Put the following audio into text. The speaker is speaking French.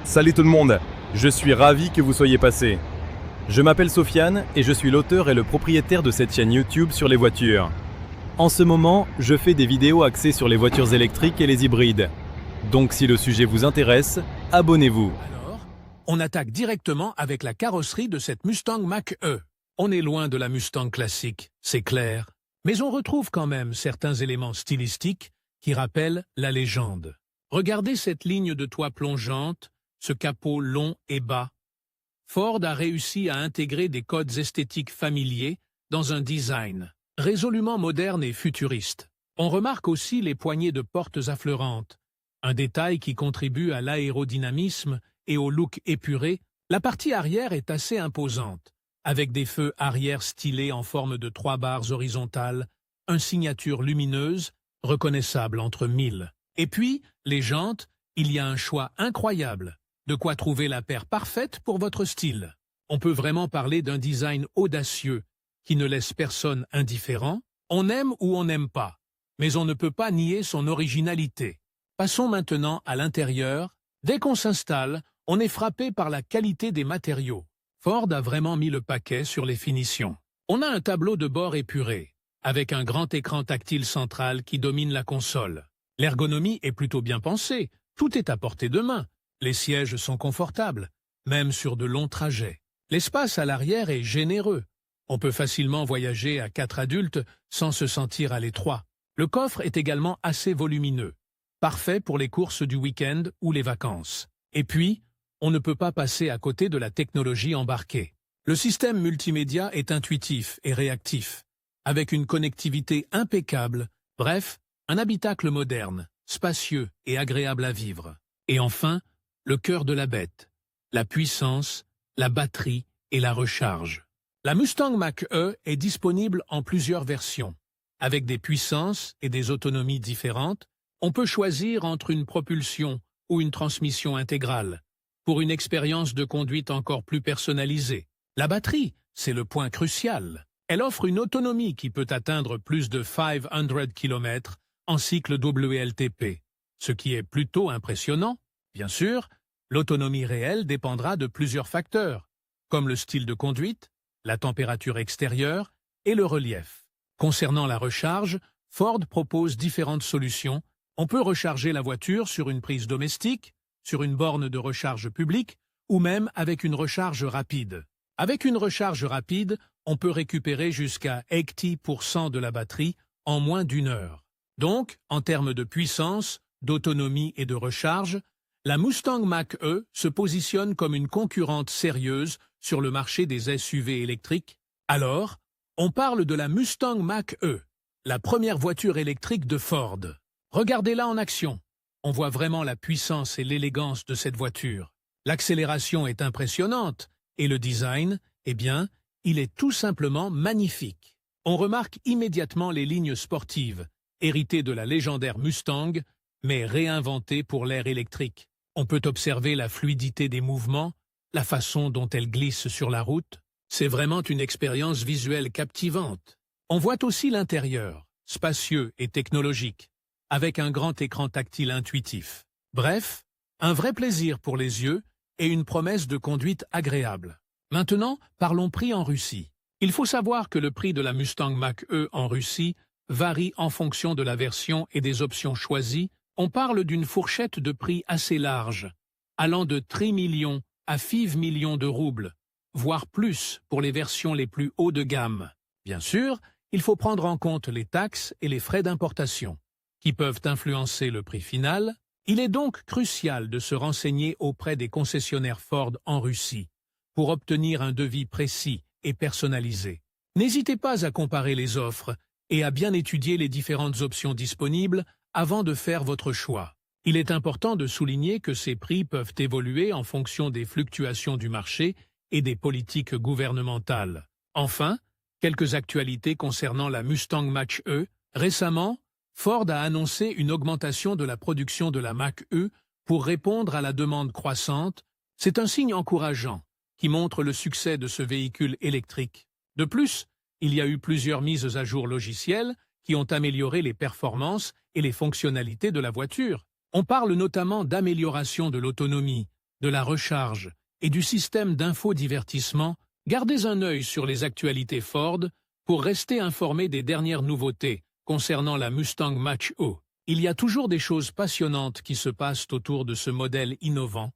Salut tout le monde, je suis ravi que vous soyez passé. Je m'appelle Sofiane et je suis l'auteur et le propriétaire de cette chaîne YouTube sur les voitures. En ce moment, je fais des vidéos axées sur les voitures électriques et les hybrides. Donc si le sujet vous intéresse, abonnez-vous. Alors, on attaque directement avec la carrosserie de cette Mustang Mach-E. On est loin de la Mustang classique, c'est clair. Mais on retrouve quand même certains éléments stylistiques qui rappellent la légende. Regardez cette ligne de toit plongeante, ce capot long et bas. Ford a réussi à intégrer des codes esthétiques familiers dans un design résolument moderne et futuriste. On remarque aussi les poignées de portes affleurantes, un détail qui contribue à l'aérodynamisme et au look épuré. La partie arrière est assez imposante, avec des feux arrière stylés en forme de 3 barres horizontales, une signature lumineuse, reconnaissable entre mille. Et puis, les jantes, il y a un choix incroyable. De quoi trouver la paire parfaite pour votre style. On peut vraiment parler d'un design audacieux, qui ne laisse personne indifférent. On aime ou on n'aime pas, mais on ne peut pas nier son originalité. Passons maintenant à l'intérieur. Dès qu'on s'installe, on est frappé par la qualité des matériaux. Ford a vraiment mis le paquet sur les finitions. On a un tableau de bord épuré, avec un grand écran tactile central qui domine la console. L'ergonomie est plutôt bien pensée, tout est à portée de main. Les sièges sont confortables, même sur de longs trajets. L'espace à l'arrière est généreux. On peut facilement voyager à 4 adultes sans se sentir à l'étroit. Le coffre est également assez volumineux, parfait pour les courses du week-end ou les vacances. Et puis, on ne peut pas passer à côté de la technologie embarquée. Le système multimédia est intuitif et réactif, avec une connectivité impeccable, bref, un habitacle moderne, spacieux et agréable à vivre. Et enfin, le cœur de la bête, la puissance, la batterie et la recharge. La Mustang Mach-E est disponible en plusieurs versions. Avec des puissances et des autonomies différentes, on peut choisir entre une propulsion ou une transmission intégrale, pour une expérience de conduite encore plus personnalisée. La batterie, c'est le point crucial. Elle offre une autonomie qui peut atteindre plus de 500 km en cycle WLTP, ce qui est plutôt impressionnant. Bien sûr, l'autonomie réelle dépendra de plusieurs facteurs, comme le style de conduite, la température extérieure et le relief. Concernant la recharge, Ford propose différentes solutions. On peut recharger la voiture sur une prise domestique, sur une borne de recharge publique ou même avec une recharge rapide. Avec une recharge rapide, on peut récupérer jusqu'à 80% de la batterie en moins d'une heure. Donc, en termes de puissance, d'autonomie et de recharge, la Mustang Mach-E se positionne comme une concurrente sérieuse sur le marché des SUV électriques. Alors, on parle de la Mustang Mach-E, la première voiture électrique de Ford. Regardez-la en action. On voit vraiment la puissance et l'élégance de cette voiture. L'accélération est impressionnante et le design, eh bien, il est tout simplement magnifique. On remarque immédiatement les lignes sportives, héritées de la légendaire Mustang, mais réinventées pour l'ère électrique. On peut observer la fluidité des mouvements, la façon dont elle glisse sur la route. C'est vraiment une expérience visuelle captivante. On voit aussi l'intérieur, spacieux et technologique, avec un grand écran tactile intuitif. Bref, un vrai plaisir pour les yeux et une promesse de conduite agréable. Maintenant, parlons prix en Russie. Il faut savoir que le prix de la Mustang Mach-E en Russie varie en fonction de la version et des options choisies. On parle d'une fourchette de prix assez large, allant de 3 millions à 5 millions de roubles, voire plus pour les versions les plus haut de gamme. Bien sûr, il faut prendre en compte les taxes et les frais d'importation, qui peuvent influencer le prix final. Il est donc crucial de se renseigner auprès des concessionnaires Ford en Russie pour obtenir un devis précis et personnalisé. N'hésitez pas à comparer les offres et à bien étudier les différentes options disponibles avant de faire votre choix. Il est important de souligner que ces prix peuvent évoluer en fonction des fluctuations du marché et des politiques gouvernementales. Enfin, quelques actualités concernant la Mustang Mach-E. Récemment, Ford a annoncé une augmentation de la production de la Mach-E pour répondre à la demande croissante. C'est un signe encourageant qui montre le succès de ce véhicule électrique. De plus, il y a eu plusieurs mises à jour logicielles qui ont amélioré les performances et les fonctionnalités de la voiture. On parle notamment d'amélioration de l'autonomie, de la recharge et du système d'infodivertissement, gardez un œil sur les actualités Ford pour rester informé des dernières nouveautés concernant la Mustang Mach-E. Il y a toujours des choses passionnantes qui se passent autour de ce modèle innovant